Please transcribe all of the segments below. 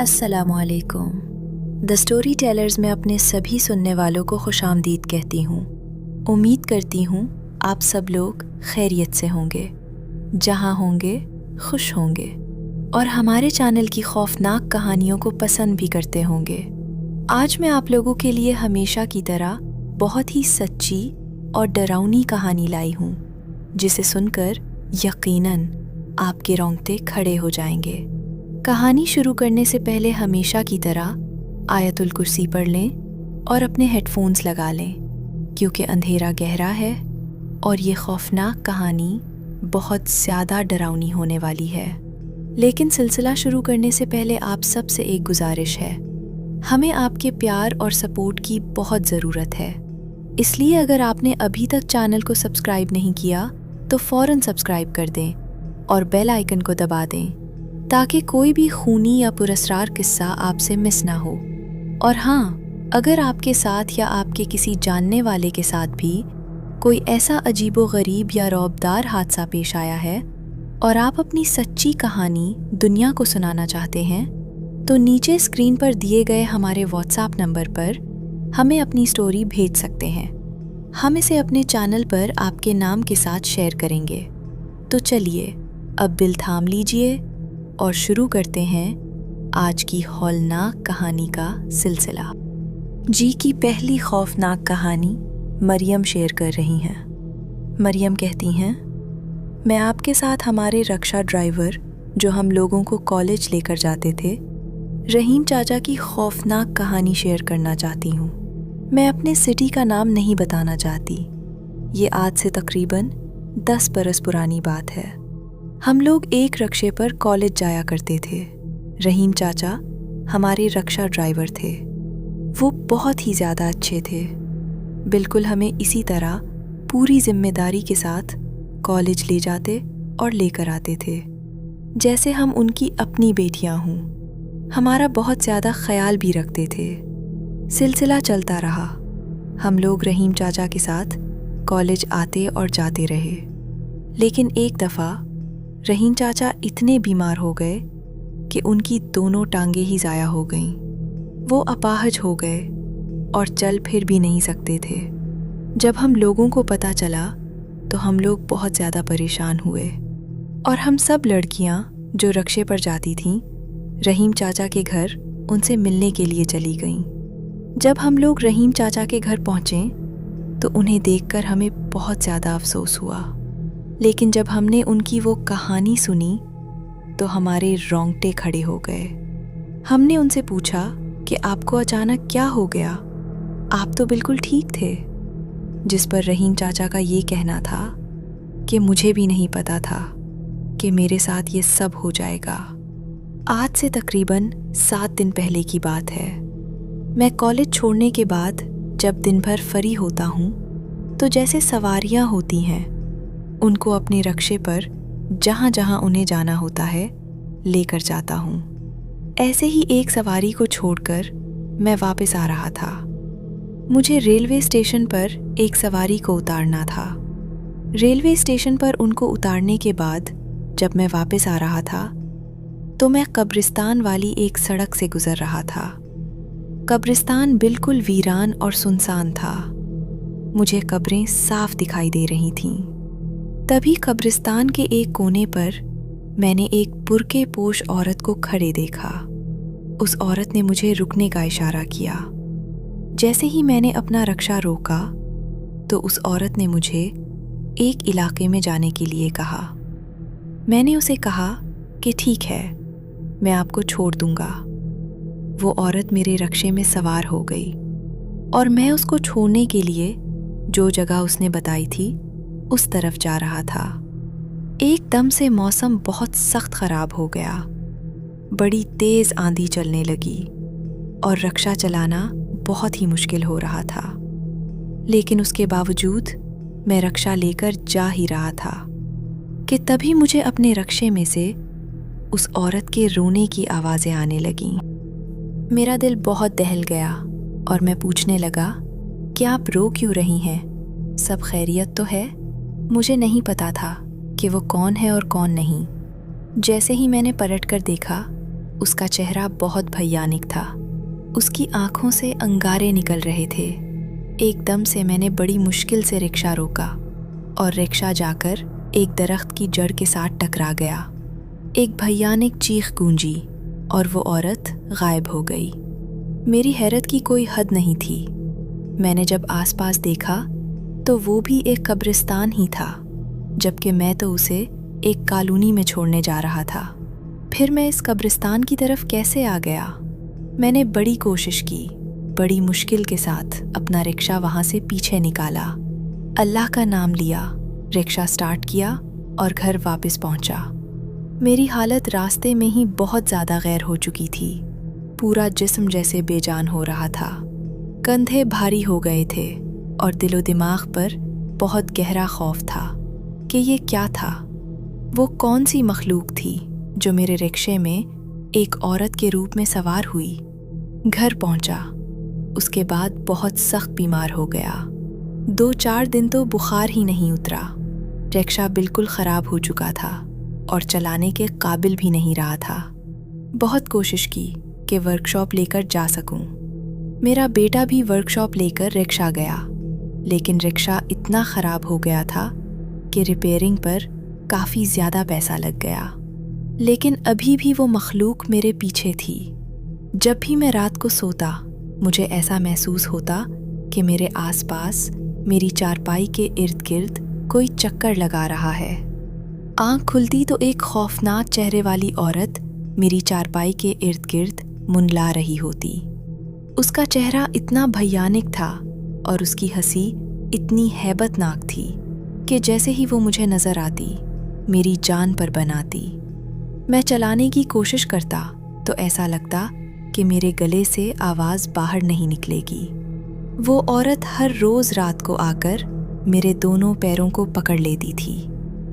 अस्सलामु अलैकुम। The story tellers में अपने सभी सुनने वालों को खुशामदीद कहती हूँ। उम्मीद करती हूँ आप सब लोग खैरियत से होंगे, जहाँ होंगे खुश होंगे और हमारे चैनल की खौफनाक कहानियों को पसंद भी करते होंगे। आज मैं आप लोगों के लिए हमेशा की तरह बहुत ही सच्ची और डरावनी कहानी लाई हूँ, जिसे सुनकर यकीनन आपके रोंगटे खड़े हो जाएंगे। कहानी शुरू करने से पहले हमेशा की तरह आयतुल कुर्सी पढ़ लें और अपने हेडफोन्स लगा लें, क्योंकि अंधेरा गहरा है और ये खौफनाक कहानी बहुत ज़्यादा डरावनी होने वाली है। लेकिन सिलसिला शुरू करने से पहले आप सब से एक गुजारिश है, हमें आपके प्यार और सपोर्ट की बहुत ज़रूरत है। इसलिए अगर आपने अभी तक चैनल को सब्सक्राइब नहीं किया तो फ़ौरन सब्सक्राइब कर दें और बेल आइकन को दबा दें, ताकि कोई भी खूनी या पुरस्कार किस्सा आपसे मिस ना हो। और हाँ, अगर आपके साथ या आपके किसी जानने वाले के साथ भी कोई ऐसा अजीबो-गरीब या रौबदार हादसा पेश आया है और आप अपनी सच्ची कहानी दुनिया को सुनाना चाहते हैं, तो नीचे स्क्रीन पर दिए गए हमारे व्हाट्सएप नंबर पर हमें अपनी स्टोरी भेज सकते हैं। हम इसे अपने चैनल पर आपके नाम के साथ शेयर करेंगे। तो चलिए अब दिल थाम लीजिए और शुरू करते हैं आज की हौलनाक कहानी का सिलसिला। जी की पहली खौफनाक कहानी मरियम शेयर कर रही हैं। मरियम कहती हैं, मैं आपके साथ हमारे रक्षा ड्राइवर, जो हम लोगों को कॉलेज लेकर जाते थे, रहीम चाचा की खौफनाक कहानी शेयर करना चाहती हूँ। मैं अपने सिटी का नाम नहीं बताना चाहती। ये आज से तकरीबन 10 बरस पुरानी बात है। हम लोग एक रक्शे पर कॉलेज जाया करते थे। रहीम चाचा हमारे रक्षा ड्राइवर थे। वो बहुत ही ज़्यादा अच्छे थे। बिल्कुल हमें इसी तरह पूरी जिम्मेदारी के साथ कॉलेज ले जाते और लेकर आते थे, जैसे हम उनकी अपनी बेटियां हों। हमारा बहुत ज़्यादा ख्याल भी रखते थे। सिलसिला चलता रहा। हम लोग रहीम चाचा के साथ कॉलेज आते और जाते रहे। लेकिन एक दफ़ा रहीम चाचा इतने बीमार हो गए कि उनकी दोनों टांगें ही ज़ाया हो गईं। वो अपाहज हो गए और चल फिर भी नहीं सकते थे। जब हम लोगों को पता चला तो हम लोग बहुत ज़्यादा परेशान हुए और हम सब लड़कियां जो रक्शे पर जाती थीं, रहीम चाचा के घर उनसे मिलने के लिए चली गईं। जब हम लोग रहीम चाचा के घर पहुँचे तो उन्हें देखकर हमें बहुत ज़्यादा अफसोस हुआ। लेकिन जब हमने उनकी वो कहानी सुनी तो हमारे रोंगटे खड़े हो गए। हमने उनसे पूछा कि आपको अचानक क्या हो गया, आप तो बिल्कुल ठीक थे। जिस पर रहीम चाचा का ये कहना था कि मुझे भी नहीं पता था कि मेरे साथ ये सब हो जाएगा। आज से तकरीबन 7 दिन पहले की बात है। मैं कॉलेज छोड़ने के बाद जब दिन भर फ्री होता हूँ तो जैसे सवारियाँ होती हैं, उनको अपने रक्शे पर जहाँ जहाँ उन्हें जाना होता है लेकर जाता हूँ। ऐसे ही एक सवारी को छोड़कर मैं वापस आ रहा था। मुझे रेलवे स्टेशन पर एक सवारी को उतारना था। रेलवे स्टेशन पर उनको उतारने के बाद जब मैं वापस आ रहा था तो मैं कब्रिस्तान वाली एक सड़क से गुजर रहा था। कब्रिस्तान बिल्कुल वीरान और सुनसान था। मुझे कब्रें साफ दिखाई दे रही थीं। तभी कब्रिस्तान के एक कोने पर मैंने एक बुर्के पोश औरत को खड़े देखा। उस औरत ने मुझे रुकने का इशारा किया। जैसे ही मैंने अपना रक्शा रोका तो उस औरत ने मुझे एक इलाके में जाने के लिए कहा। मैंने उसे कहा कि ठीक है, मैं आपको छोड़ दूंगा। वो औरत मेरे रक्शे में सवार हो गई और मैं उसको छोड़ने के लिए जो जगह उसने बताई थी उस तरफ जा रहा था। एकदम से मौसम बहुत सख्त ख़राब हो गया। बड़ी तेज़ आंधी चलने लगी और रक्शा चलाना बहुत ही मुश्किल हो रहा था। लेकिन उसके बावजूद मैं रक्शा लेकर जा ही रहा था कि तभी मुझे अपने रक्शे में से उस औरत के रोने की आवाज़ें आने लगीं। मेरा दिल बहुत दहल गया और मैं पूछने लगा कि आप रो क्यों रही हैं? सब खैरियत तो है? मुझे नहीं पता था कि वो कौन है और कौन नहीं। जैसे ही मैंने पलट कर देखा, उसका चेहरा बहुत भयानक था। उसकी आंखों से अंगारे निकल रहे थे। एकदम से मैंने बड़ी मुश्किल से रिक्शा रोका और रिक्शा जाकर एक दरख्त की जड़ के साथ टकरा गया। एक भयानक चीख गूंजी और वो औरत गायब हो गई। मेरी हैरत की कोई हद नहीं थी। मैंने जब आसपास देखा तो वो भी एक कब्रिस्तान ही था, जबकि मैं तो उसे एक कॉलोनी में छोड़ने जा रहा था। फिर मैं इस कब्रिस्तान की तरफ कैसे आ गया? मैंने बड़ी कोशिश की, बड़ी मुश्किल के साथ अपना रिक्शा वहाँ से पीछे निकाला। अल्लाह का नाम लिया, रिक्शा स्टार्ट किया और घर वापस पहुँचा। मेरी हालत रास्ते में ही बहुत ज़्यादा गैर हो चुकी थी। पूरा जिस्म जैसे बेजान हो रहा था। कंधे भारी हो गए थे और दिलो दिमाग पर बहुत गहरा खौफ था कि ये क्या था। वो कौन सी मखलूक थी जो मेरे रिक्शे में एक औरत के रूप में सवार हुई। घर पहुंचा, उसके बाद बहुत सख्त बीमार हो गया। 2-4 दिन तो बुखार ही नहीं उतरा। रिक्शा बिल्कुल ख़राब हो चुका था और चलाने के काबिल भी नहीं रहा था। बहुत कोशिश की कि वर्कशॉप लेकर जा सकूं। मेरा बेटा भी वर्कशॉप लेकर रिक्शा गया, लेकिन रिक्शा इतना ख़राब हो गया था कि रिपेयरिंग पर काफ़ी ज़्यादा पैसा लग गया। लेकिन अभी भी वो मखलूक मेरे पीछे थी। जब भी मैं रात को सोता, मुझे ऐसा महसूस होता कि मेरे आसपास मेरी चारपाई के इर्द गिर्द कोई चक्कर लगा रहा है। आँख खुलती तो एक खौफनाक चेहरे वाली औरत मेरी चारपाई के इर्द गिर्द मुंडला रही होती। उसका चेहरा इतना भयानक था और उसकी हंसी इतनी हैबतनाक थी कि जैसे ही वो मुझे नज़र आती, मेरी जान पर बनाती। मैं चलाने की कोशिश करता तो ऐसा लगता कि मेरे गले से आवाज़ बाहर नहीं निकलेगी। वो औरत हर रोज़ रात को आकर मेरे दोनों पैरों को पकड़ लेती थी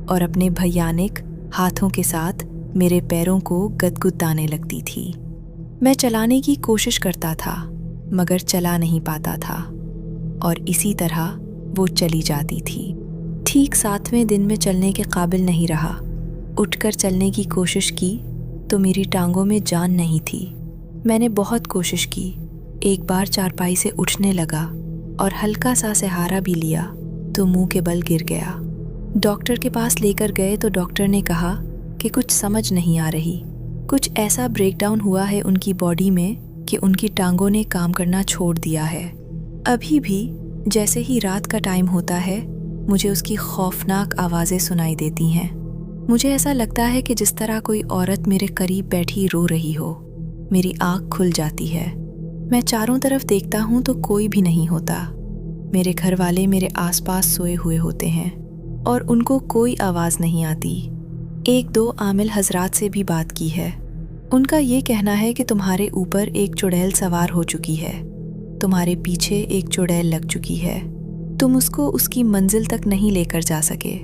और अपने भयानक हाथों के साथ मेरे पैरों को गदगदाने लगती थी। मैं चलाने की कोशिश करता था मगर चला नहीं पाता था और इसी तरह वो चली जाती थी। ठीक 7वें दिन में चलने के काबिल नहीं रहा। उठकर चलने की कोशिश की तो मेरी टांगों में जान नहीं थी। मैंने बहुत कोशिश की। एक बार चारपाई से उठने लगा और हल्का सा सहारा भी लिया तो मुंह के बल गिर गया। डॉक्टर के पास लेकर गए तो डॉक्टर ने कहा कि कुछ समझ नहीं आ रही। कुछ ऐसा ब्रेकडाउन हुआ है उनकी बॉडी में कि उनकी टांगों ने काम करना छोड़ दिया है। अभी भी जैसे ही रात का टाइम होता है, मुझे उसकी खौफनाक आवाज़ें सुनाई देती हैं। मुझे ऐसा लगता है कि जिस तरह कोई औरत मेरे करीब बैठी रो रही हो। मेरी आँख खुल जाती है। मैं चारों तरफ देखता हूँ तो कोई भी नहीं होता। मेरे घर वाले मेरे आसपास सोए हुए होते हैं और उनको कोई आवाज़ नहीं आती। 1-2 आमिल हजरात से भी बात की है। उनका ये कहना है कि तुम्हारे ऊपर एक चुड़ैल सवार हो चुकी है, तुम्हारे पीछे एक चुड़ैल लग चुकी है, तुम उसको उसकी मंजिल तक नहीं लेकर जा सके,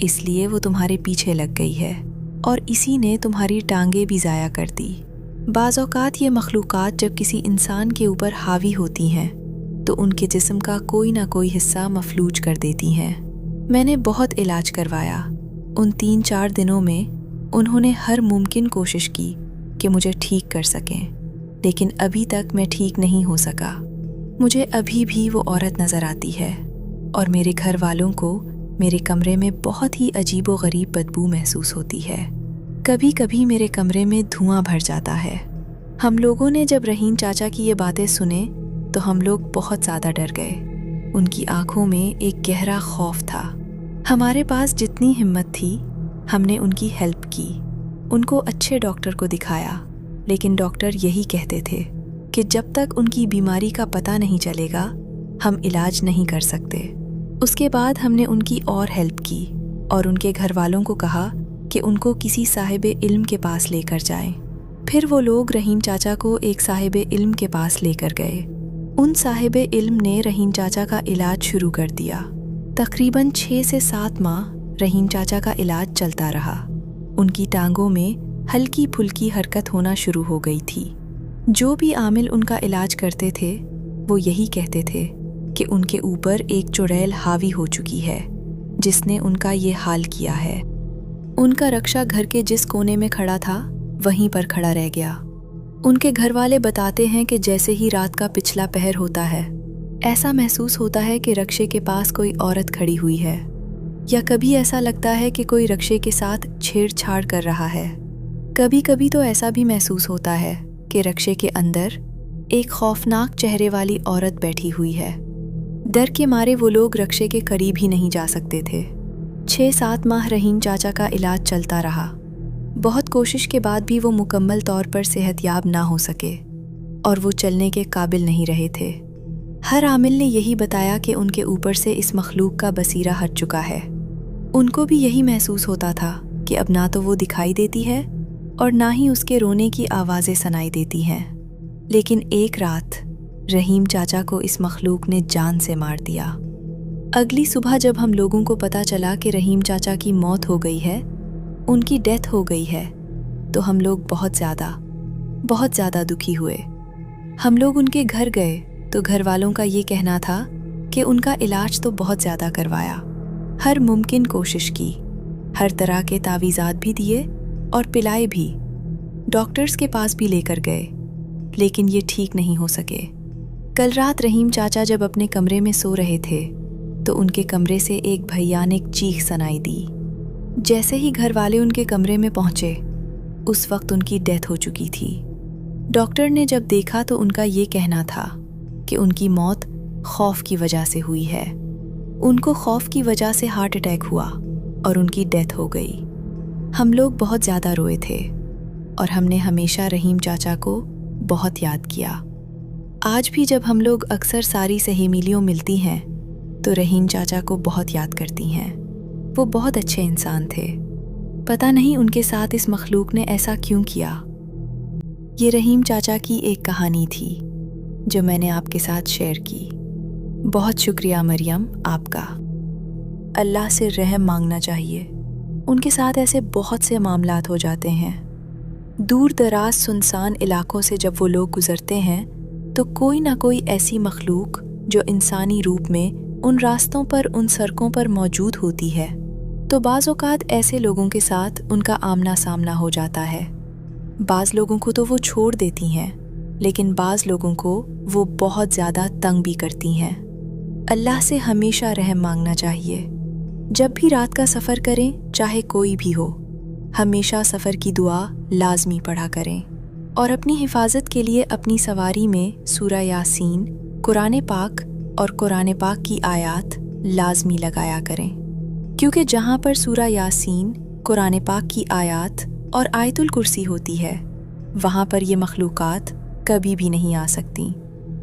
इसलिए वो तुम्हारे पीछे लग गई है और इसी ने तुम्हारी टांगें भी ज़ाया कर दी। बाज़ औक़ात ये मखलूक़ात जब किसी इंसान के ऊपर हावी होती हैं तो उनके जिस्म का कोई ना कोई हिस्सा मफलूज कर देती हैं। मैंने बहुत इलाज करवाया। उन 3-4 दिनों में उन्होंने हर मुमकिन कोशिश की कि मुझे ठीक कर सकें, लेकिन अभी तक मैं ठीक नहीं हो सका। मुझे अभी भी वो औरत नज़र आती है और मेरे घर वालों को मेरे कमरे में बहुत ही अजीबो-गरीब बदबू महसूस होती है। कभी कभी मेरे कमरे में धुआं भर जाता है। हम लोगों ने जब रहीम चाचा की ये बातें सुने तो हम लोग बहुत ज़्यादा डर गए। उनकी आंखों में एक गहरा खौफ था। हमारे पास जितनी हिम्मत थी हमने उनकी हेल्प की। उनको अच्छे डॉक्टर को दिखाया, लेकिन डॉक्टर यही कहते थे कि जब तक उनकी बीमारी का पता नहीं चलेगा हम इलाज नहीं कर सकते। उसके बाद हमने उनकी और हेल्प की और उनके घर वालों को कहा कि उनको किसी साहिबे इल्म के पास लेकर जाएं। फिर वो लोग रहीम चाचा को एक साहिबे इल्म के पास लेकर गए। उन साहिबे इल्म ने रहीम चाचा का इलाज शुरू कर दिया। तकरीबन 6 से 7 माह रहीम चाचा का इलाज चलता रहा। उनकी टांगों में हल्की फुल्की हरकत होना शुरू हो गई थी। जो भी आमिल उनका इलाज करते थे वो यही कहते थे कि उनके ऊपर एक चुड़ैल हावी हो चुकी है जिसने उनका ये हाल किया है। उनका रक्षा घर के जिस कोने में खड़ा था वहीं पर खड़ा रह गया। उनके घर वाले बताते हैं कि जैसे ही रात का पिछला पहर होता है, ऐसा महसूस होता है कि रक्शे के पास कोई औरत खड़ी हुई है, या कभी ऐसा लगता है कि कोई रक्शे के साथ छेड़छाड़ कर रहा है। कभी कभी तो ऐसा भी महसूस होता है कि रक्शे के अंदर एक खौफनाक चेहरे वाली औरत बैठी हुई है। डर के मारे वो लोग रक्शे के करीब ही नहीं जा सकते थे। 6-7 माह रहीम चाचा का इलाज चलता रहा। बहुत कोशिश के बाद भी वो मुकम्मल तौर पर सेहतयाब ना हो सके और वो चलने के काबिल नहीं रहे थे। हर आमिल ने यही बताया कि उनके ऊपर से इस मखलूक का बसीरा हट चुका है। उनको भी यही महसूस होता था कि अब ना तो वो दिखाई देती है और ना ही उसके रोने की आवाज़ें सुनाई देती हैं। लेकिन एक रात रहीम चाचा को इस मखलूक ने जान से मार दिया। अगली सुबह जब हम लोगों को पता चला कि रहीम चाचा की मौत हो गई है, उनकी डेथ हो गई है, तो हम लोग बहुत ज़्यादा दुखी हुए। हम लोग उनके घर गए तो घर वालों का ये कहना था कि उनका इलाज तो बहुत ज़्यादा करवाया, हर मुमकिन कोशिश की, हर तरह के तावीज़ात भी दिए और पिलाए भी, डॉक्टर्स के पास भी लेकर गए, लेकिन ये ठीक नहीं हो सके। कल रात रहीम चाचा जब अपने कमरे में सो रहे थे तो उनके कमरे से एक भयानक चीख सुनाई दी। जैसे ही घर वाले उनके कमरे में पहुंचे, उस वक्त उनकी डेथ हो चुकी थी। डॉक्टर ने जब देखा तो उनका ये कहना था कि उनकी मौत खौफ की वजह से हुई है। उनको खौफ की वजह से हार्ट अटैक हुआ और उनकी डेथ हो गई। हम लोग बहुत ज़्यादा रोए थे और हमने हमेशा रहीम चाचा को बहुत याद किया। आज भी जब हम लोग अक्सर सारी सहेलीयों मिलती हैं तो रहीम चाचा को बहुत याद करती हैं। वो बहुत अच्छे इंसान थे। पता नहीं उनके साथ इस मखलूक ने ऐसा क्यों किया। ये रहीम चाचा की एक कहानी थी जो मैंने आपके साथ शेयर की। बहुत शुक्रिया मरियम आपका। अल्लाह से रहम मांगना चाहिए। उनके साथ ऐसे बहुत से मामलात हो जाते हैं। दूर दराज सुनसान इलाकों से जब वो लोग गुजरते हैं तो कोई ना कोई ऐसी मखलूक जो इंसानी रूप में उन रास्तों पर, उन सड़कों पर मौजूद होती है, तो बाज़ औक़ात ऐसे लोगों के साथ उनका आमना सामना हो जाता है। बाज़ लोगों को तो वो छोड़ देती हैं, लेकिन बाज़ लोगों को वो बहुत ज़्यादा तंग भी करती हैं। अल्लाह से हमेशा रहम मांगना चाहिए। जब भी रात का सफ़र करें, चाहे कोई भी हो, हमेशा सफ़र की दुआ लाजमी पढ़ा करें और अपनी हिफाजत के लिए अपनी सवारी में सूरा यासीन, कुरान पाक और कुरान पाक की आयत लाजमी लगाया करें, क्योंकि जहाँ पर सूरा यासीन, कुरान पाक की आयत और आयतुल कुर्सी होती है, वहाँ पर ये मखलूक़ात कभी भी नहीं आ सकती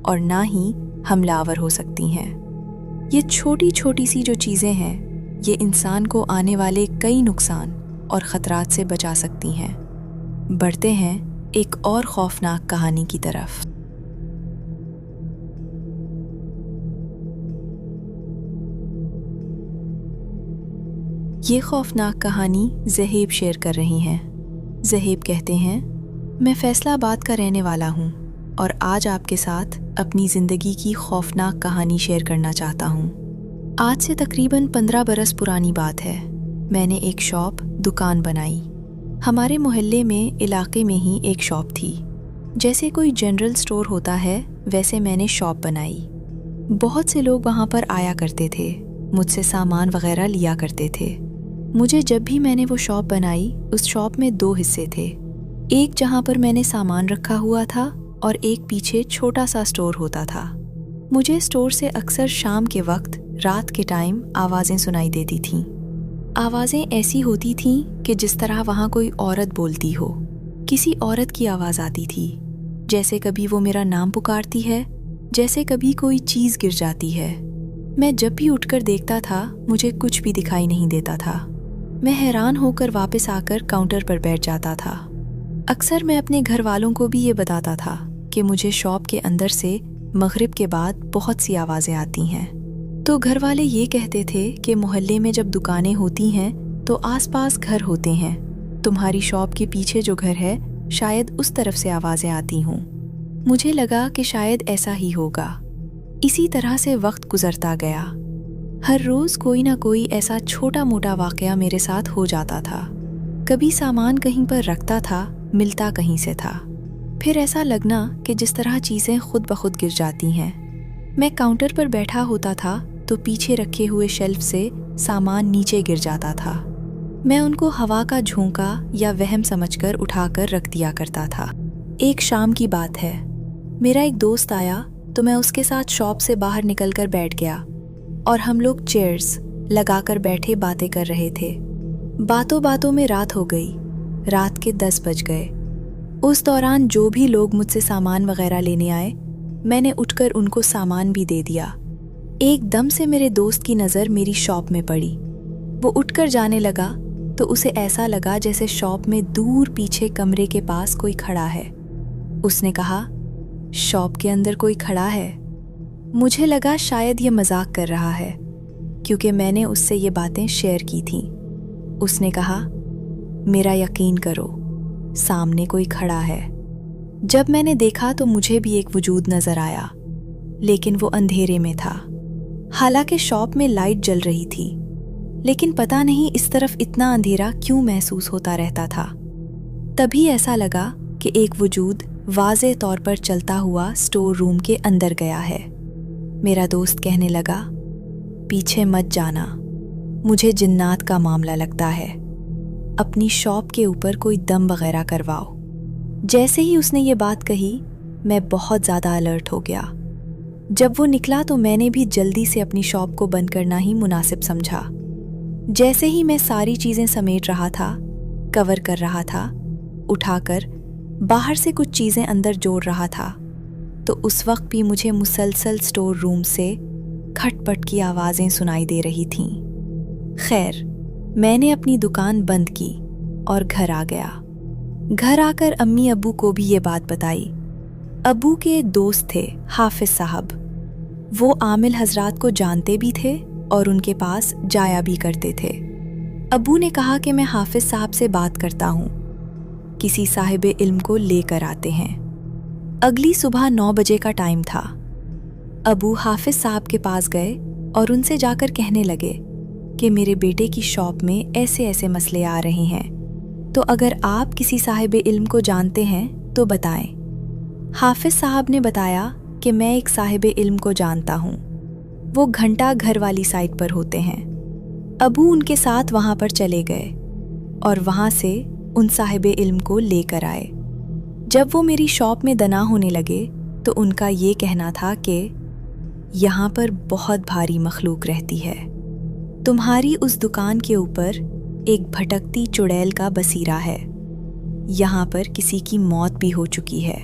और ना ही हमलावर हो सकती हैं। ये छोटी छोटी सी जो चीज़ें हैं, ये इंसान को आने वाले कई नुकसान और ख़तरात से बचा सकती हैं। बढ़ते हैं एक और खौफनाक कहानी की तरफ। ये खौफनाक कहानी ज़हेब शेयर कर रही हैं। ज़हेब कहते हैं, मैं फैसलाबाद का रहने वाला हूँ और आज आपके साथ अपनी ज़िंदगी की खौफनाक कहानी शेयर करना चाहता हूँ। आज से तकरीबन 15 बरस पुरानी बात है। मैंने एक शॉप, दुकान बनाई। हमारे मोहल्ले में, इलाके में ही एक शॉप थी। जैसे कोई जनरल स्टोर होता है, वैसे मैंने शॉप बनाई। बहुत से लोग वहाँ पर आया करते थे, मुझसे सामान वगैरह लिया करते थे। मुझे जब भी मैंने वो शॉप बनाई, उस शॉप में 2 हिस्से थे। एक जहाँ पर मैंने सामान रखा हुआ था और एक पीछे छोटा सा स्टोर होता था। मुझे स्टोर से अक्सर शाम के वक्त, रात के टाइम आवाज़ें सुनाई देती थीं। आवाज़ें ऐसी होती थीं कि जिस तरह वहाँ कोई औरत बोलती हो। किसी औरत की आवाज़ आती थी, जैसे कभी वो मेरा नाम पुकारती है, जैसे कभी कोई चीज़ गिर जाती है। मैं जब भी उठकर देखता था, मुझे कुछ भी दिखाई नहीं देता था। मैं हैरान होकर वापस आकर काउंटर पर बैठ जाता था। अक्सर मैं अपने घर वालों को भी ये बताता था कि मुझे शॉप के अंदर से मगरिब के बाद बहुत सी आवाज़ें आती हैं। तो घर वाले ये कहते थे कि मोहल्ले में जब दुकानें होती हैं तो आसपास घर होते हैं। तुम्हारी शॉप के पीछे जो घर है, शायद उस तरफ से आवाज़ें आती हों। मुझे लगा कि शायद ऐसा ही होगा। इसी तरह से वक्त गुजरता गया। हर रोज़ कोई ना कोई ऐसा छोटा मोटा वाक़या मेरे साथ हो जाता था। कभी सामान कहीं पर रखता था, मिलता कहीं से था। फिर ऐसा लगना कि जिस तरह चीज़ें खुद ब खुद गिर जाती हैं। मैं काउंटर पर बैठा होता था तो पीछे रखे हुए शेल्फ से सामान नीचे गिर जाता था। मैं उनको हवा का झोंका या वहम समझकर उठाकर रख दिया करता था। एक शाम की बात है, मेरा एक दोस्त आया तो मैं उसके साथ शॉप से बाहर निकलकर बैठ गया और हम लोग चेयर्स लगाकर बैठे बातें कर रहे थे। बातों बातों में रात हो गई, रात के 10 बज गए। उस दौरान जो भी लोग मुझसे सामान वगैरह लेने आए, मैंने उठकर उनको सामान भी दे दिया। एकदम से मेरे दोस्त की नज़र मेरी शॉप में पड़ी। वो उठकर जाने लगा तो उसे ऐसा लगा जैसे शॉप में दूर पीछे कमरे के पास कोई खड़ा है। उसने कहा, शॉप के अंदर कोई खड़ा है। मुझे लगा शायद ये मजाक कर रहा है, क्योंकि मैंने उससे ये बातें शेयर की थीं। उसने कहा, मेरा यकीन करो, सामने कोई खड़ा है। जब मैंने देखा तो मुझे भी एक वजूद नजर आया, लेकिन वो अंधेरे में था। हालांकि शॉप में लाइट जल रही थी, लेकिन पता नहीं इस तरफ इतना अंधेरा क्यों महसूस होता रहता था। तभी ऐसा लगा कि एक वजूद वाज़े तौर पर चलता हुआ स्टोर रूम के अंदर गया है। मेरा दोस्त कहने लगा, पीछे मत जाना, मुझे जिन्नात का मामला लगता है, अपनी शॉप के ऊपर कोई दम वगैरह करवाओ। जैसे ही उसने ये बात कही, मैं बहुत ज़्यादा अलर्ट हो गया। जब वो निकला तो मैंने भी जल्दी से अपनी शॉप को बंद करना ही मुनासिब समझा। जैसे ही मैं सारी चीज़ें समेट रहा था, कवर कर रहा था, उठाकर बाहर से कुछ चीज़ें अंदर जोड़ रहा था, तो उस वक्त भी मुझे मुसलसल स्टोर रूम से खटपट की आवाज़ें सुनाई दे रही थीं। खैर, मैंने अपनी दुकान बंद की और घर आ गया। घर आकर अम्मी अब्बू को भी ये बात बताई। अब्बू के दोस्त थे हाफिज साहब। वो आमिल हजरात को जानते भी थे और उनके पास जाया भी करते थे। अब्बू ने कहा कि मैं हाफिज साहब से बात करता हूँ, किसी साहिब इल्म को लेकर आते हैं। अगली सुबह 9 बजे का टाइम था। अब्बू हाफिज साहब के पास गए और उनसे जाकर कहने लगे कि मेरे बेटे की शॉप में ऐसे ऐसे मसले आ रहे हैं, तो अगर आप किसी साहिब इल्म को जानते हैं तो बताएं। हाफिज साहब ने बताया कि मैं एक साहिब इल्म को जानता हूँ, वो घंटा घर वाली साइड पर होते हैं। अबू उनके साथ वहाँ पर चले गए और वहाँ से उन साहिब इल्म को लेकर आए। जब वो मेरी शॉप में दना होने लगे तो उनका ये कहना था कि यहाँ पर बहुत भारी मखलूक रहती है, तुम्हारी उस दुकान के ऊपर एक भटकती चुड़ैल का बसीरा है, यहाँ पर किसी की मौत भी हो चुकी है।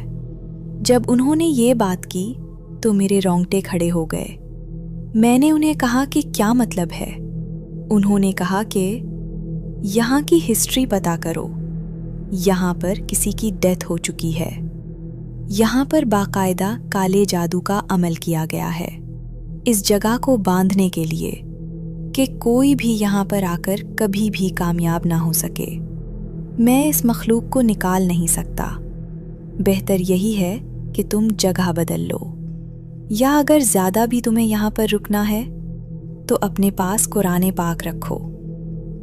जब उन्होंने ये बात की तो मेरे रोंगटे खड़े हो गए। मैंने उन्हें कहा कि क्या मतलब है। उन्होंने कहा कि यहाँ की हिस्ट्री पता करो, यहाँ पर किसी की डेथ हो चुकी है, यहाँ पर बाकायदा काले जादू का अमल किया गया है इस जगह को बांधने के लिए कि कोई भी यहाँ पर आकर कभी भी कामयाब ना हो सके। मैं इस मखलूक को निकाल नहीं सकता, बेहतर यही है कि तुम जगह बदल लो, या अगर ज़्यादा भी तुम्हें यहाँ पर रुकना है तो अपने पास कुरान पाक रखो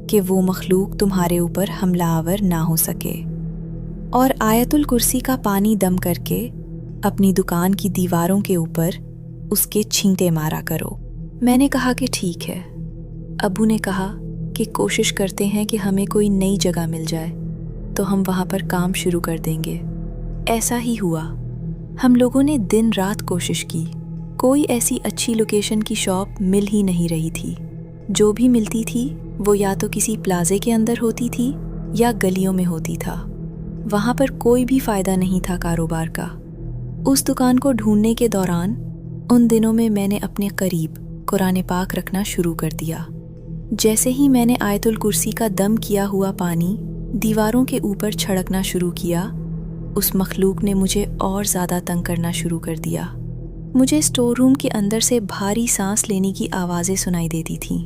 कि वो मखलूक तुम्हारे ऊपर हमलावर ना हो सके, और आयतुल कुर्सी का पानी दम करके अपनी दुकान की दीवारों के ऊपर उसके छींटे मारा करो। मैंने कहा कि ठीक है। अबू ने कहा कि कोशिश करते हैं कि हमें कोई नई जगह मिल जाए तो हम वहाँ पर काम शुरू कर देंगे। ऐसा ही हुआ। हम लोगों ने दिन रात कोशिश की, कोई ऐसी अच्छी लोकेशन की शॉप मिल ही नहीं रही थी। जो भी मिलती थी वो या तो किसी प्लाजे के अंदर होती थी या गलियों में होती था। वहाँ पर कोई भी फ़ायदा नहीं था कारोबार का। उस दुकान को ढूंढने के दौरान उन दिनों में मैंने अपने करीब कुरान पाक रखना शुरू कर दिया। जैसे ही मैंने आयतुल कुर्सी का दम किया हुआ पानी दीवारों के ऊपर छिड़कना शुरू किया, उस मखलूक ने मुझे और ज़्यादा तंग करना शुरू कर दिया। मुझे स्टोर रूम के अंदर से भारी सांस लेने की आवाज़ें सुनाई देती थीं,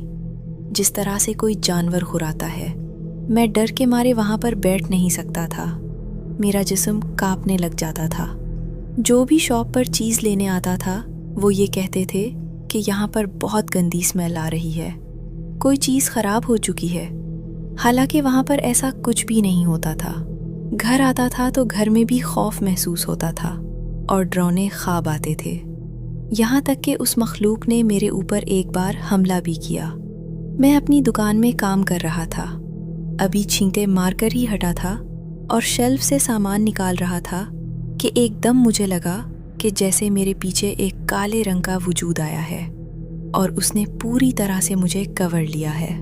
जिस तरह से कोई जानवर खुराता है। मैं डर के मारे वहाँ पर बैठ नहीं सकता था, मेरा जिस्म कांपने लग जाता था। जो भी शॉप पर चीज़ लेने आता था वो ये कहते थे कि यहाँ पर बहुत गंदी स्मेल आ रही है, कोई चीज़ ख़राब हो चुकी है। हालांकि वहाँ पर ऐसा कुछ भी नहीं होता था। घर आता था तो घर में भी खौफ महसूस होता था और डरावने ख्वाब आते थे। यहाँ तक कि उस मखलूक ने मेरे ऊपर एक बार हमला भी किया। मैं अपनी दुकान में काम कर रहा था, अभी छींटे मारकर ही हटा था और शेल्फ से सामान निकाल रहा था कि एकदम मुझे लगा कि जैसे मेरे पीछे एक काले रंग का वजूद आया है और उसने पूरी तरह से मुझे कवर लिया है।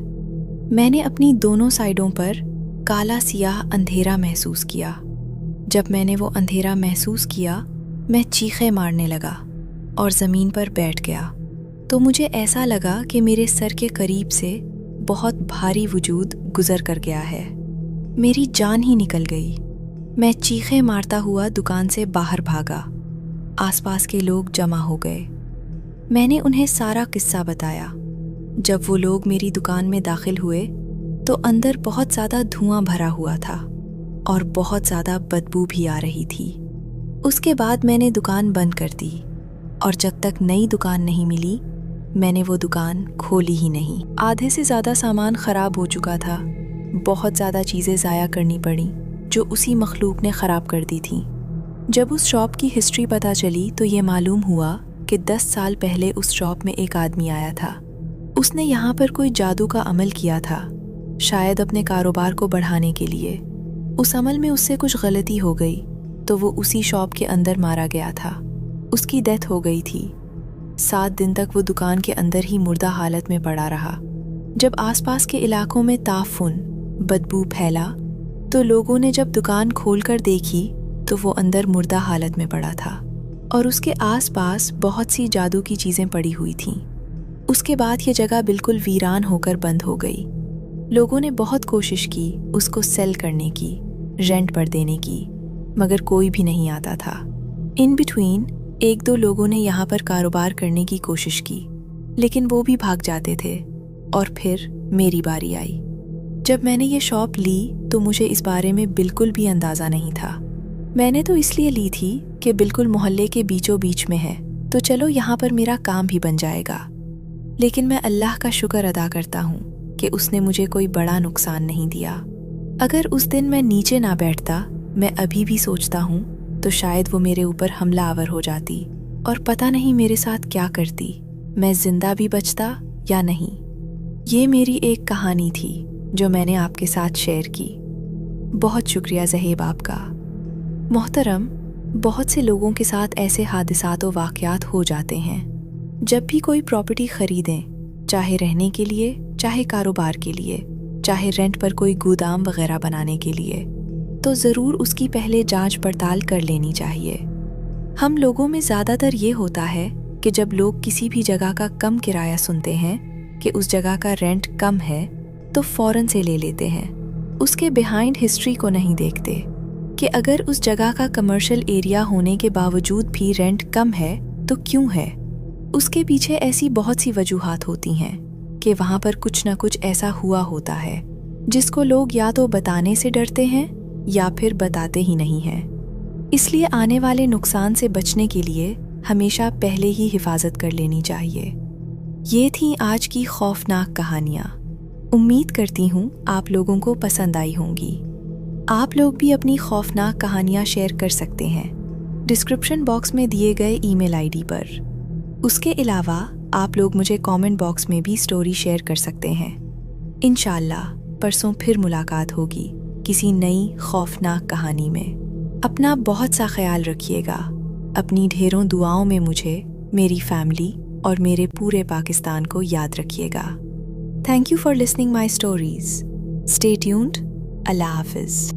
मैंने अपनी दोनों साइडों पर काला सियाह अंधेरा महसूस किया। जब मैंने वो अंधेरा महसूस किया, मैं चीखें मारने लगा और ज़मीन पर बैठ गया। तो मुझे ऐसा लगा कि मेरे सर के करीब से बहुत भारी वजूद गुजर कर गया है। मेरी जान ही निकल गई। मैं चीखें मारता हुआ दुकान से बाहर भागा। आसपास के लोग जमा हो गए। मैंने उन्हें सारा किस्सा बताया। जब वो लोग मेरी दुकान में दाखिल हुए तो अंदर बहुत ज़्यादा धुआं भरा हुआ था और बहुत ज़्यादा बदबू भी आ रही थी। उसके बाद मैंने दुकान बंद कर दी और जब तक नई दुकान नहीं मिली, मैंने वो दुकान खोली ही नहीं। आधे से ज़्यादा सामान ख़राब हो चुका था। बहुत ज़्यादा चीज़ें ज़ाया करनी पड़ी जो उसी मखलूक ने ख़राब कर दी थी। जब उस शॉप की हिस्ट्री पता चली तो ये मालूम हुआ कि 10 साल पहले उस शॉप में एक आदमी आया था। उसने यहाँ पर कोई जादू का अमल किया था, शायद अपने कारोबार को बढ़ाने के लिए। उस अमल में उससे कुछ गलती हो गई तो वो उसी शॉप के अंदर मारा गया था। उसकी डेथ हो गई थी। 7 दिन तक वो दुकान के अंदर ही मुर्दा हालत में पड़ा रहा। जब आसपास के इलाकों में ताफुन बदबू फैला तो लोगों ने जब दुकान खोलकर देखी तो वो अंदर मुर्दा हालत में पड़ा था और उसके आसपास बहुत सी जादू की चीज़ें पड़ी हुई थीं। उसके बाद ये जगह बिल्कुल वीरान होकर बंद हो गई। लोगों ने बहुत कोशिश की उसको सेल करने की, रेंट पर देने की, मगर कोई भी नहीं आता था। इन बिटवीन 1-2 लोगों ने यहाँ पर कारोबार करने की कोशिश की, लेकिन वो भी भाग जाते थे। और फिर मेरी बारी आई। जब मैंने ये शॉप ली तो मुझे इस बारे में बिल्कुल भी अंदाज़ा नहीं था। मैंने तो इसलिए ली थी कि बिल्कुल मोहल्ले के बीचों बीच में है तो चलो यहाँ पर मेरा काम भी बन जाएगा। लेकिन मैं अल्लाह का शुक्र अदा करता हूँ कि उसने मुझे कोई बड़ा नुकसान नहीं दिया। अगर उस दिन मैं नीचे ना बैठता, मैं अभी भी सोचता हूँ तो शायद वो मेरे ऊपर हमलावर हो जाती और पता नहीं मेरे साथ क्या करती, मैं जिंदा भी बचता या नहीं। ये मेरी एक कहानी थी जो मैंने आपके साथ शेयर की। बहुत शुक्रिया ज़हेब आपका। मोहतरम, बहुत से लोगों के साथ ऐसे हादिसात व वाक़यात हो जाते हैं। जब भी कोई प्रॉपर्टी ख़रीदें, चाहे रहने के लिए, चाहे कारोबार के लिए, चाहे रेंट पर कोई गोदाम वगैरह बनाने के लिए, तो ज़रूर उसकी पहले जांच पड़ताल कर लेनी चाहिए। हम लोगों में ज़्यादातर ये होता है कि जब लोग किसी भी जगह का कम किराया सुनते हैं कि उस जगह का रेंट कम है तो फ़ौरन से ले लेते हैं। उसके बिहाइंड हिस्ट्री को नहीं देखते कि अगर उस जगह का कमर्शियल एरिया होने के बावजूद भी रेंट कम है तो क्यों है। उसके पीछे ऐसी बहुत सी वजूहात होती हैं कि वहाँ पर कुछ ना कुछ ऐसा हुआ होता है जिसको लोग या तो बताने से डरते हैं या फिर बताते ही नहीं हैं। इसलिए आने वाले नुकसान से बचने के लिए हमेशा पहले ही हिफाजत कर लेनी चाहिए। ये थी आज की खौफनाक कहानियाँ। उम्मीद करती हूँ आप लोगों को पसंद आई होंगी। आप लोग भी अपनी खौफनाक कहानियाँ शेयर कर सकते हैं डिस्क्रिप्शन बॉक्स में दिए गए ईमेल आईडी पर। उसके अलावा आप लोग मुझे कमेंट बॉक्स में भी स्टोरी शेयर कर सकते हैं। इंशाल्लाह परसों फिर मुलाकात होगी किसी नई खौफनाक कहानी में। अपना बहुत सा ख्याल रखिएगा। अपनी ढेरों दुआओं में मुझे, मेरी फैमिली और मेरे पूरे पाकिस्तान को याद रखिएगा। Thank you for listening my stories. Stay tuned. Allah Hafiz.